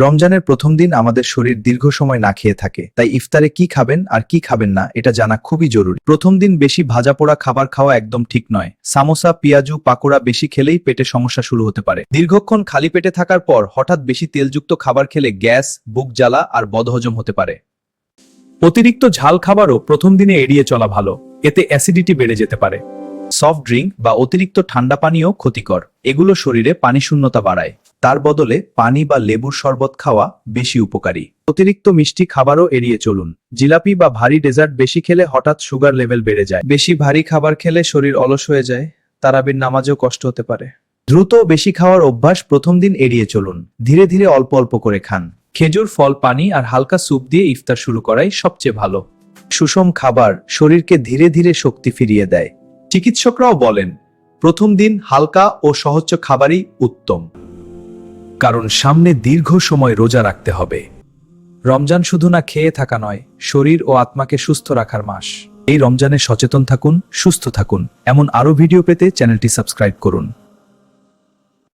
রমজানের প্রথম দিন আমাদের শরীর দীর্ঘ সময় না খেয়ে থাকে, তাই ইফতারে কি খাবেন আর কি খাবেন না এটা জানা খুবই জরুরি। প্রথম দিন বেশি ভাজা পোড়া খাবার খাওয়া একদম ঠিক নয়। সামোসা, পেঁয়াজু, পাকোড়া বেশি খেলেই পেটে সমস্যা শুরু হতে পারে। দীর্ঘক্ষণ খালি পেটে থাকার পর হঠাৎ বেশি তেলযুক্ত খাবার খেলে গ্যাস, বুক জ্বালা আর বদহজম হতে পারে। অতিরিক্ত ঝাল খাবারও প্রথম দিনে এড়িয়ে চলা ভালো, এতে অ্যাসিডিটি বেড়ে যেতে পারে। সফট ড্রিঙ্ক বা অতিরিক্ত ঠান্ডা পানীয় ক্ষতিকর, এগুলো শরীরে পানি শূন্যতা বাড়ায়। তার বদলে পানি বা লেবুর শরবত খাওয়া বেশি উপকারী। অতিরিক্ত মিষ্টি খাবারও এড়িয়ে চলুন। জিলাপি বা ভারী ডেজার্ট বেশি খেলে হঠাৎ সুগার লেভেল বেড়ে যায়। বেশি ভারী খাবার খেলে শরীর অলস হয়ে যায়, তারাবির নামাজেও কষ্ট হতে পারে। দ্রুত বেশি খাওয়ার অভ্যাস প্রথম দিন এড়িয়ে চলুন। ধীরে ধীরে অল্প অল্প করে খান। খেজুর, ফল, পানি আর হালকা স্যুপ দিয়ে ইফতার শুরু করাই সবচেয়ে ভালো। সুষম খাবার শরীরকে ধীরে ধীরে শক্তি ফিরিয়ে দেয়। চিকিৎসকরাও বলেন প্রথম দিন হালকা ও সহজ খাবারই উত্তম, কারণ সামনে দীর্ঘ সময় রোজা রাখতে হবে। রমজান শুধু না খেয়ে থাকা নয়, শরীর ও আত্মাকে সুস্থ রাখার মাস। এই রমজানে সচেতন থাকুন, সুস্থ থাকুন। এমন আরো ভিডিও পেতে চ্যানেলটি সাবস্ক্রাইব করুন।